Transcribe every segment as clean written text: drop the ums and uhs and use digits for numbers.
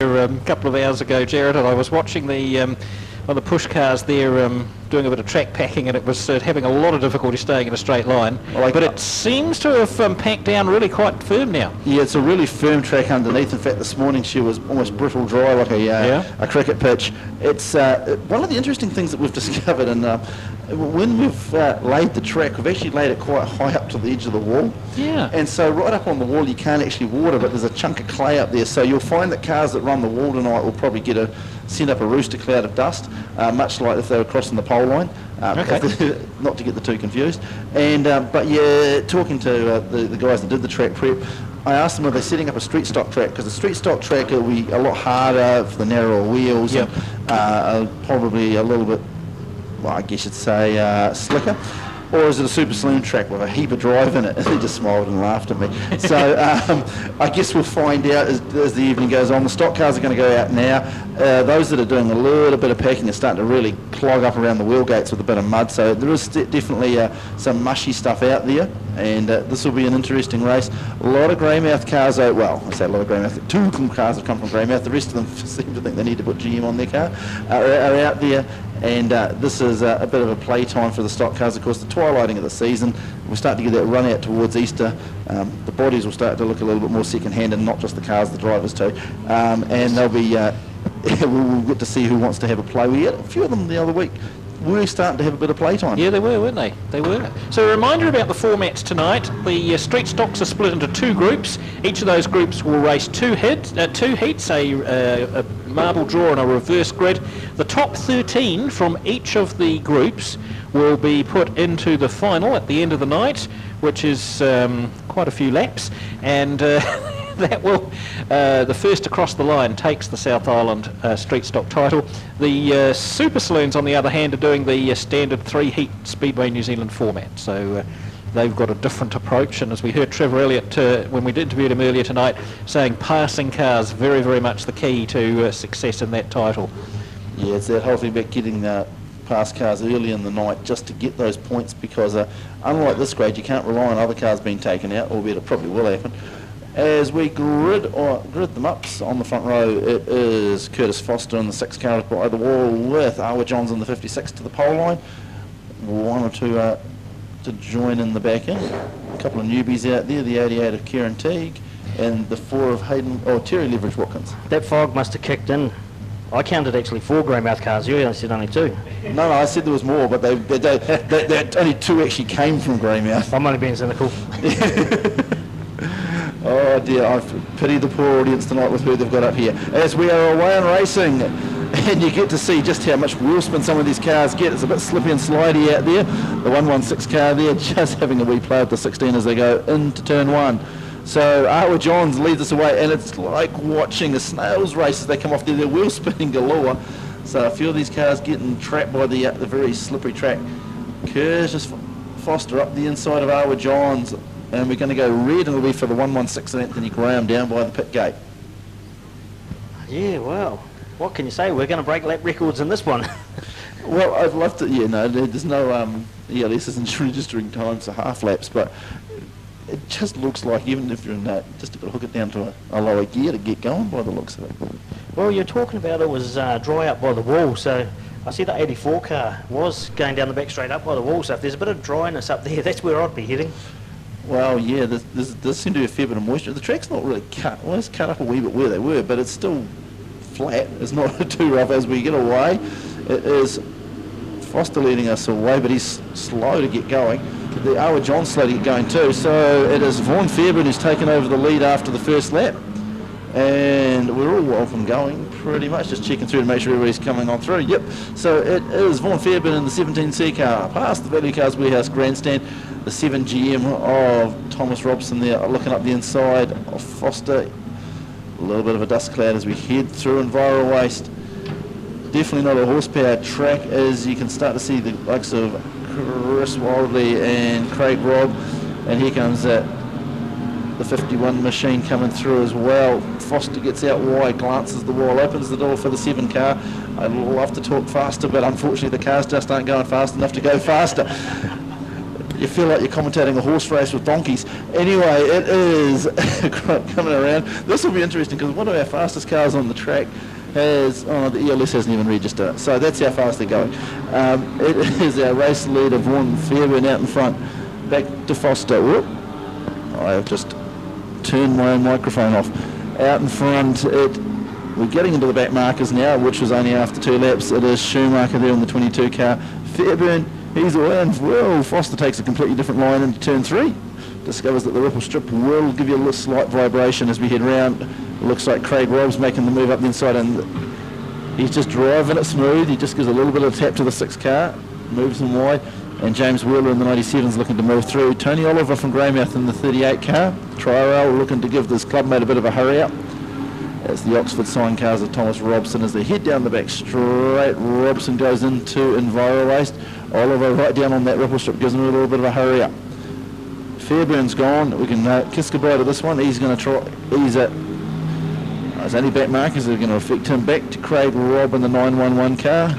A couple of hours ago, Jared, and I was watching the on the push cars there doing a bit of track packing, and it was having a lot of difficulty staying in a straight line. But it seems to have packed down really quite firm now. Yeah, it's a really firm track underneath. In fact, this morning she was almost brittle dry, like a cricket pitch. It's one of the interesting things that we've discovered, and when we've laid the track, we've actually laid it quite high up to the edge of the wall. Yeah. And so right up on the wall you can't actually water, but there's a chunk of clay up there. So you'll find that cars that run the wall tonight will probably send up a rooster cloud of dust, much like if they were crossing the pole line. Not to get the two confused. And but yeah, talking to the guys that did the track prep, I asked them, are they setting up a street stock track? Because the street stock track will be a lot harder for the narrower wheels, and probably a little bit, well, I guess you'd say slicker. Or is it a super saloon track with a heap of drive in it? And they just smiled and laughed at me. So I guess we'll find out as the evening goes on. The stock cars are going to go out now. Those that are doing a little bit of packing are starting to really clog up around the wheel gates with a bit of mud. So there is definitely some mushy stuff out there. And this will be an interesting race. A lot of Greymouth cars, well, I say a lot of Greymouth, two cars have come from Greymouth. The rest of them seem to think they need to put GM on their car, are out there. And this is a bit of a playtime for the stock cars. Of course, the twilighting of the season, we'll start to get that run out towards Easter. The bodies will start to look a little bit more second-hand, and not just the cars, the drivers too. And they'll be, we'll get to see who wants to have a play. We had a few of them the other week. We're starting to have a bit of playtime. Yeah, they were, weren't they? They were. So a reminder about the formats tonight. The street stocks are split into two groups. Each of those groups will race two heats, a marble draw and a reverse grid. The top 13 from each of the groups will be put into the final at the end of the night, which is quite a few laps, and that will, the first across the line takes the South Island street stock title. The Super Saloons, on the other hand, are doing the standard 3-heat Speedway New Zealand format. So they've got a different approach, and as we heard Trevor Elliott, when we interviewed him earlier tonight, saying passing cars very, very much the key to success in that title. Yeah, it's that whole thing about getting past cars early in the night just to get those points, because unlike this grade, you can't rely on other cars being taken out, albeit it probably will happen. As we grid them up on the front row, it is Curtis Foster in the 6 car by the wall with Awa Johns in the 56 to the pole line. One or two to join in the back end. A couple of newbies out there, the 88 of Kieran Teague and the 4 of Terry Leverage Watkins. That fog must have kicked in. I counted actually 4 Greymouth cars. You said only 2. No, I said there was more, but they only 2 actually came from Greymouth. I'm only being cynical. Oh dear, I pity the poor audience tonight with who they've got up here. As we are away and racing, and you get to see just how much wheel spin some of these cars get. It's a bit slippy and slidey out there. The 116 car there just having a wee play with the 16 as they go into turn 1. So Awa Johns leads us away, and it's like watching a snail's race as they come off there. They're wheel spinning galore. So a few of these cars getting trapped by the very slippery track. Curtis Foster up the inside of Awa Johns. And we're going to go red, and it'll be for the 116 Anthony Graham down by the pit gate. Yeah, well, what can you say? We're going to break lap records in this one. Well, I'd love to, there's no ELS isn't registering times for half laps, but it just looks like, even if you're in that, just to hook it down to a lower gear to get going by the looks of it. Well, you're talking about it was dry up by the wall, so I see the 84 car was going down the back straight up by the wall, so if there's a bit of dryness up there, that's where I'd be heading. Well, yeah, there seems to be a fair bit of moisture. The track's not really cut. Well, it's cut up a wee bit where they were, but it's still flat. It's not too rough as we get away. It is Foster leading us away, but he's slow to get going. The Awa John's slow to get going too. So it is Vaughan Fairbairn who's taken over the lead after the first lap. And we're all welcome going, pretty much. Just checking through to make sure everybody's coming on through. Yep. So it is Vaughan Fairbairn in the 17C car, past the Value Cars Warehouse grandstand. The 7 GM of Thomas Robson there, looking up the inside of Foster. A little bit of a dust cloud as we head through Enviro Waste. Definitely not a horsepower track, as you can start to see the likes of Chris Wildley and Craig Robb. And here comes the 51 machine coming through as well. Foster gets out wide, glances the wall, opens the door for the 7 car. I'd love to talk faster, but unfortunately the cars just aren't going fast enough to go faster. You feel like you're commentating a horse race with donkeys. Anyway, it is coming around. This will be interesting because one of our fastest cars on the track has, the ELS hasn't even registered, so that's how fast they're going. It is our race leader, Vaughan Fairbairn, out in front. Back to Foster. Whoop. I have just turned my own microphone off. Out in front, we're getting into the back markers now, which was only after 2 laps. It is Schumacher there on the 22 car. Fairbairn, he's away, and well, Foster takes a completely different line into turn 3. Discovers that the ripple strip will give you a little slight vibration as we head round. It looks like Craig Robb's making the move up the inside, and he's just driving it smooth. He just gives a little bit of a tap to the 6 car, moves them wide, and James Wheeler in the 97's looking to move through. Tony Oliver from Greymouth in the 38 car. Trial looking to give this clubmate a bit of a hurry up. As the Oxford sign cars of Thomas Robson as they head down the back straight. Robson goes into Enviro Waste. Oliver right down on that ripple strip gives him a little bit of a hurry up. Fairbairn's gone. We can kiss goodbye to this one. He's going to try. He's at. There's only back markers that are going to affect him. Back to Craig Robb in the 911 car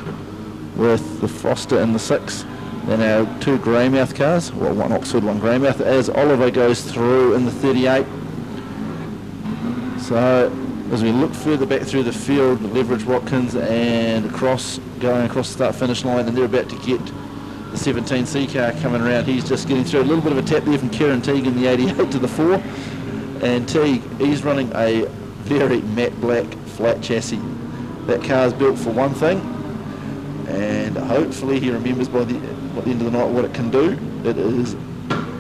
with the Foster in the 6. Then our 2 Greymouth cars. Well, one Oxford, one Greymouth. As Oliver goes through in the 38. So as we look further back through the field, Leverage Watkins and going across the start-finish line, and they're about to get the 17C car coming around. He's just getting through. A little bit of a tap there from Kieran Teague in the 88 to the 4. And Teague, he's running a very matte black flat chassis. That car's built for one thing, and hopefully he remembers by the end of the night what it can do. It is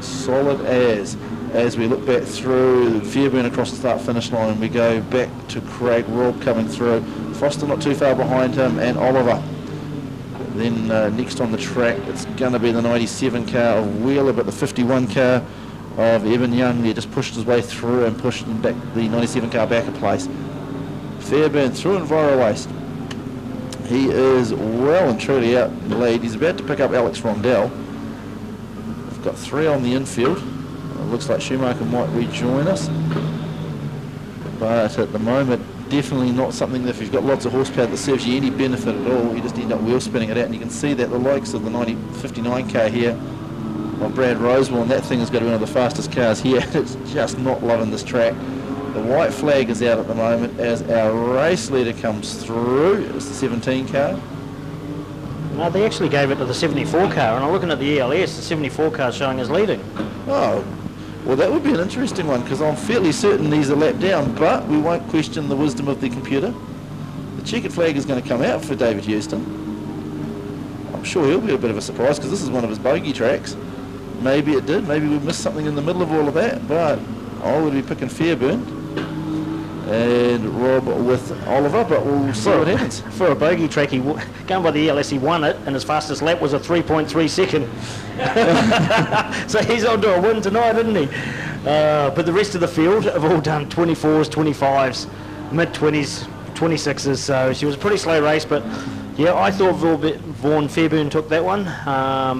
solid as we look back through Fairbairn across the start-finish line. We go back to Craig Robb coming through. Foster not too far behind him, and Oliver. Then next on the track, it's going to be the 97 car of Wheeler, but the 51 car of Evan Young there just pushed his way through and pushed him back, the 97 car back a place. Fairbairn through Enviro Waste. He is well and truly out in the lead. He's about to pick up Alex Rondell. We've got 3 on the infield. It looks like Schumacher might rejoin us, but at the moment definitely not something that if you've got lots of horsepower that serves you any benefit at all. You just end up wheel spinning it out, and you can see that the likes of the 59 car here of Brad Rosewell, and that thing has got to be one of the fastest cars here. It's just not loving this track. The white flag is out at the moment as our race leader comes through. It's the 17 car. No, they actually gave it to the 74 car, and I'm looking at the ELS, the 74 car showing as leading. Oh, well, that would be an interesting one, because I'm fairly certain he's a lap down, but we won't question the wisdom of the computer. The checkered flag is going to come out for David Houston. I'm sure he'll be a bit of a surprise, because this is one of his bogey tracks. Maybe it did, maybe we missed something in the middle of all of that, but I would be picking Fairbairn and Rob with Oliver, but we'll see what happens. For a bogey track, going by the ELS, he won it, and his fastest lap was a 3.3 second. So he's on to a win tonight, isn't he? But the rest of the field have all done 24s, 25s, mid-20s, 26s, so she was a pretty slow race, but yeah, I thought Vaughan Fairbairn took that one,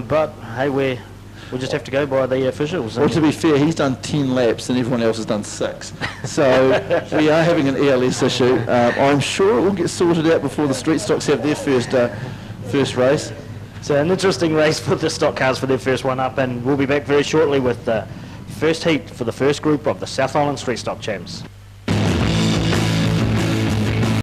but hey, we'll just have to go by the officials. Well, to be fair, he's done 10 laps and everyone else has done 6. So we are having an ELS issue. I'm sure it will get sorted out before the street stocks have their first race. So an interesting race for the stock cars for their first one up, and we'll be back very shortly with the first heat for the first group of the South Island Street Stock Champs.